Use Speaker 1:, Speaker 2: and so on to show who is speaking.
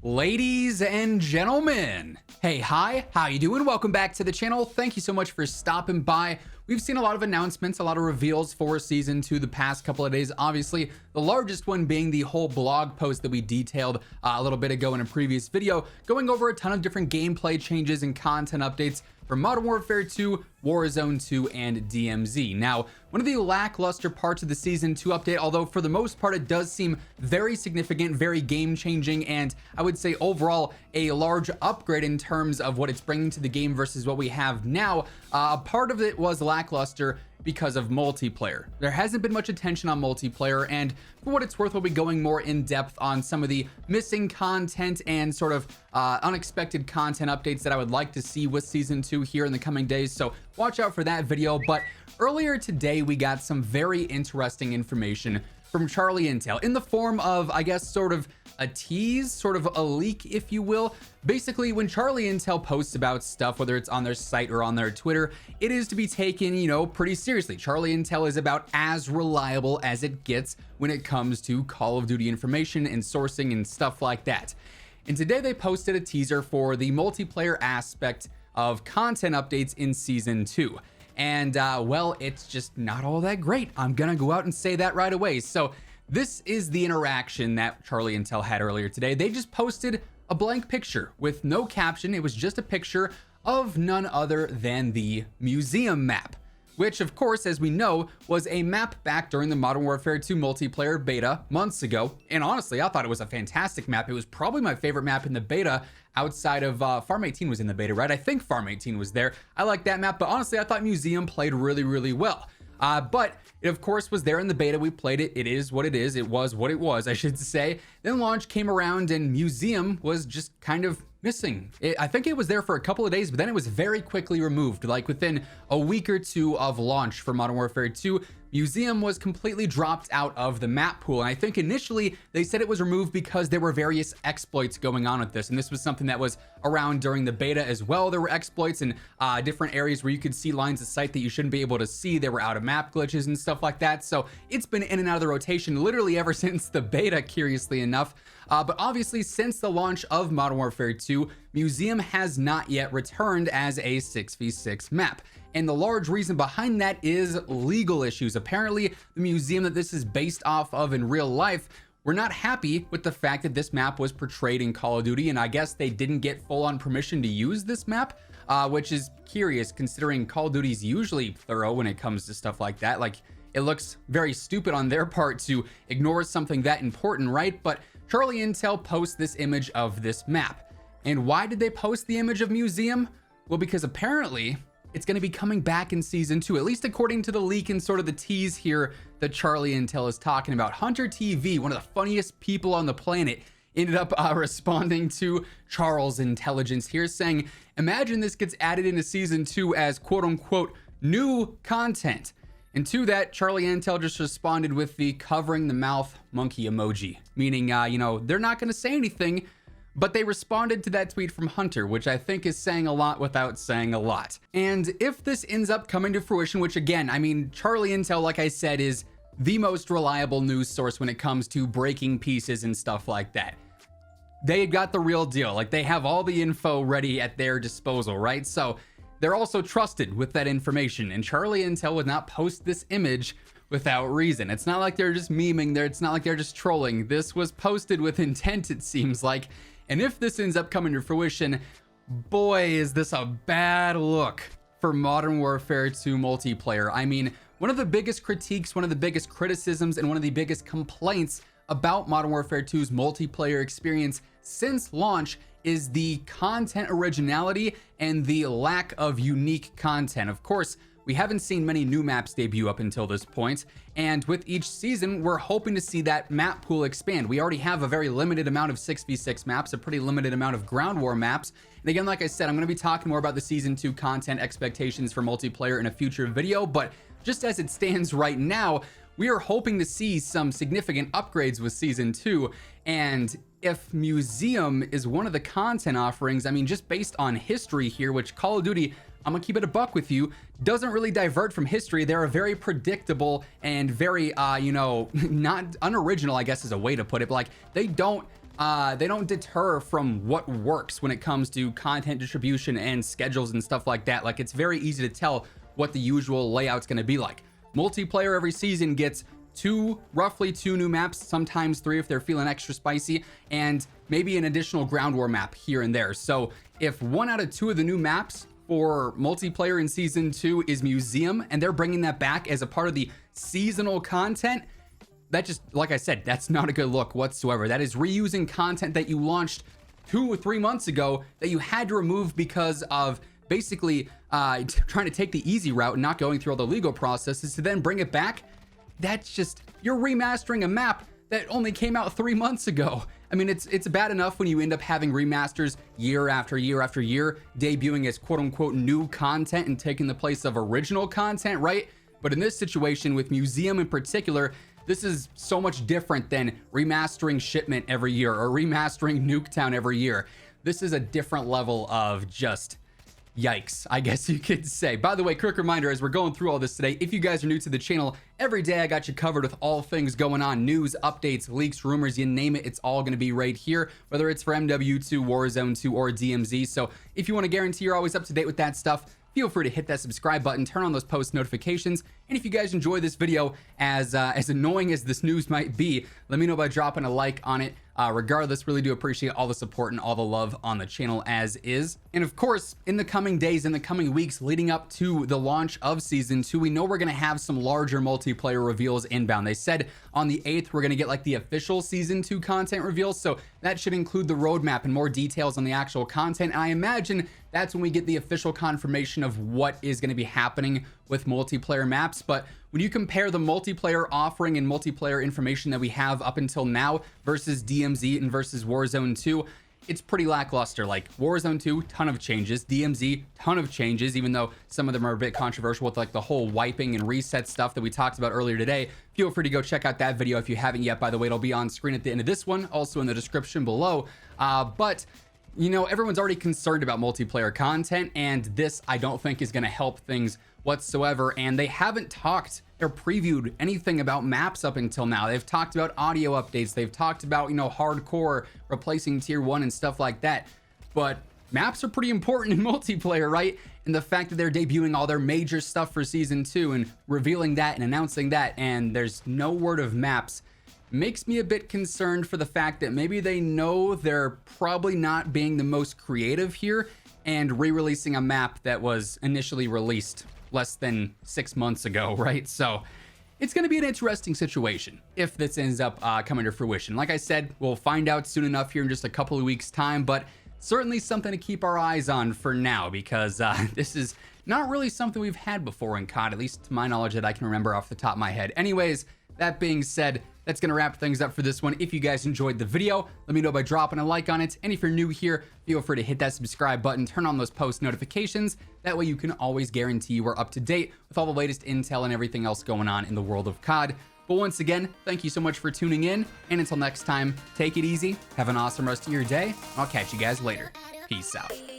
Speaker 1: Ladies and gentlemen, hey, hi, how you doing? Welcome back to the channel. Thank you so much for stopping by. We've seen a lot of announcements, a lot of reveals for Season 2 the past couple of days. Obviously, the largest one being the whole blog post that we detailed a little bit ago in a previous video, going over a ton of different gameplay changes and content updates for Modern Warfare 2, Warzone 2, and DMZ. Now, one of the lackluster parts of the Season 2 update, although for the most part it does seem very significant, very game-changing, and I would say overall a large upgrade in terms of what it's bringing to the game versus what we have now, a part of it was lackluster because of multiplayer. There hasn't been much attention on multiplayer, and for what it's worth, we'll be going more in depth on some of the missing content and sort of unexpected content updates that I would like to see with Season 2 here in the coming days, so watch out for that video. But earlier today, we got some very interesting information from Charlie Intel in the form of, I guess, sort of a tease, sort of a leak, if you will. Basically, when Charlie Intel posts about stuff, whether it's on their site or on their Twitter, it is to be taken, you know, pretty seriously. Charlie Intel is about as reliable as it gets when it comes to Call of Duty information and sourcing and stuff like that. And today they posted a teaser for the multiplayer aspect of content updates in Season 2. And well, it's just not all that great. I'm gonna go out and say that right away. So this is the interaction that Charlie Intel had earlier today. They just posted a blank picture with no caption. It was just a picture of none other than the museum map, which of course, as we know, was a map back during the Modern Warfare 2 multiplayer beta months ago. And honestly, I thought it was a fantastic map. It was probably my favorite map in the beta outside of Farm 18 was in the beta, right? I think Farm 18 was there. I like that map, but honestly, I thought Museum played really, really well. But it of course was there in the beta. We played it. It is what it is. It was what it was, I should say. Then launch came around and Museum was just kind of missing. I think it was there for a couple of days, but then it was very quickly removed. Like within a week or two of launch for Modern Warfare 2, Museum was completely dropped out of the map pool. And I think initially they said it was removed because there were various exploits going on with this. And this was something that was around during the beta as well. There were exploits in different areas where you could see lines of sight that you shouldn't be able to see. There were out of map glitches and stuff like that. So it's been in and out of the rotation literally ever since the beta, curiously enough. But obviously since the launch of Modern Warfare 2, Museum has not yet returned as a 6v6 map. And the large reason behind that is legal issues. Apparently, the museum that this is based off of in real life were not happy with the fact that this map was portrayed in Call of Duty, and I guess they didn't get full-on permission to use this map, which is curious considering Call of Duty's usually thorough when it comes to stuff like that. Like, it looks very stupid on their part to ignore something that important, right? But Charlie Intel posts this image of this map. And why did they post the image of Museum? Well, because apparently it's going to be coming back in Season 2, at least according to the leak and sort of the tease here that Charlie Intel is talking about. Hunter TV, one of the funniest people on the planet, ended up responding to Charles' intelligence here, saying, imagine this gets added into Season 2 as quote-unquote new content. And to that, Charlie Intel just responded with the covering the mouth monkey emoji, meaning, you know, they're not going to say anything, but they responded to that tweet from Hunter, which I think is saying a lot without saying a lot. And if this ends up coming to fruition, which again, I mean, Charlie Intel, like I said, is the most reliable news source when it comes to breaking pieces and stuff like that. They got the real deal. Like, they have all the info ready at their disposal, right? So they're also trusted with that information. And Charlie Intel would not post this image without reason. It's not like they're just memeing there. It's not like they're just trolling. This was posted with intent, it seems like. And if this ends up coming to fruition, boy, is this a bad look for Modern Warfare 2 multiplayer. I mean, one of the biggest critiques, one of the biggest criticisms, and one of the biggest complaints about Modern Warfare 2's multiplayer experience since launch is the content originality and the lack of unique content. Of course, we haven't seen many new maps debut up until this point, and with each season, we're hoping to see that map pool expand. We already have a very limited amount of 6v6 maps, a pretty limited amount of ground war maps. And again, like I said, I'm going to be talking more about the Season 2 content expectations for multiplayer in a future video, but just as it stands right now, we are hoping to see some significant upgrades with Season 2, and if Museum is one of the content offerings, I mean, just based on history here, which Call of Duty, I'm gonna keep it a buck with you, doesn't really divert from history. They're a very predictable and very, you know, not unoriginal, I guess is a way to put it, but like they don't they don't deter from what works when it comes to content distribution and schedules and stuff like that. Like, it's very easy to tell what the usual layout's going to be like. Multiplayer every season gets roughly two new maps, sometimes three if they're feeling extra spicy, and maybe an additional ground war map here and there. So if 1 out of 2 of the new maps for multiplayer in season 2 is museum, and they're bringing that back as a part of the seasonal content, that just, like I said, that's not a good look whatsoever. That is reusing content that you launched 2 or 3 months ago that you had to remove because of basically trying to take the easy route and not going through all the legal processes to then bring it back. That's just, you're remastering a map that only came out 3 months ago. I mean, it's bad enough when you end up having remasters year after year after year, debuting as quote unquote new content and taking the place of original content, right? But in this situation with Museum in particular, this is so much different than remastering Shipment every year or remastering Nuketown every year. This is a different level of just yikes, I guess you could say. By the way, quick reminder as we're going through all this today, if you guys are new to the channel, every day I got you covered with all things going on, news, updates, leaks, rumors, you name it, it's all going to be right here, whether it's for MW2, Warzone 2, or DMZ. So if you want to guarantee you're always up to date with that stuff, feel free to hit that subscribe button, turn on those post notifications, and if you guys enjoy this video, as annoying as this news might be, let me know by dropping a like on it. Regardless, really do appreciate all the support and all the love on the channel as is. And of course, in the coming days, in the coming weeks leading up to the launch of Season 2, we know we're going to have some larger multiplayer reveals inbound. They said on the 8th, we're going to get like the official Season 2 content reveals, so that should include the roadmap and more details on the actual content. And I imagine that's when we get the official confirmation of what is going to be happening with multiplayer maps. But when you compare the multiplayer offering and multiplayer information that we have up until now versus DMZ and versus Warzone 2, it's pretty lackluster. Like Warzone 2, ton of changes. DMZ, ton of changes, even though some of them are a bit controversial with like the whole wiping and reset stuff that we talked about earlier today. Feel free to go check out that video if you haven't yet. By the way, it'll be on screen at the end of this one, also in the description below. But you know, everyone's already concerned about multiplayer content, and this I don't think is going to help things whatsoever. And they haven't talked or previewed anything about maps up until now. They've talked about audio updates, they've talked about, you know, hardcore replacing tier 1 and stuff like that, but maps are pretty important in multiplayer, right? And the fact that they're debuting all their major stuff for season 2 and revealing that and announcing that, and there's no word of maps, makes me a bit concerned for the fact that maybe they know they're probably not being the most creative here and re-releasing a map that was initially released less than 6 months ago, right? So it's going to be an interesting situation if this ends up coming to fruition. Like I said, we'll find out soon enough here in just a couple of weeks time, but certainly something to keep our eyes on for now, because this is not really something we've had before in COD, at least to my knowledge that I can remember off the top of my head. Anyways, that being said, that's going to wrap things up for this one. If you guys enjoyed the video, let me know by dropping a like on it. And if you're new here, feel free to hit that subscribe button, turn on those post notifications. That way you can always guarantee you are up to date with all the latest intel and everything else going on in the world of COD. But once again, thank you so much for tuning in. And until next time, take it easy. Have an awesome rest of your day. I'll catch you guys later. Peace out.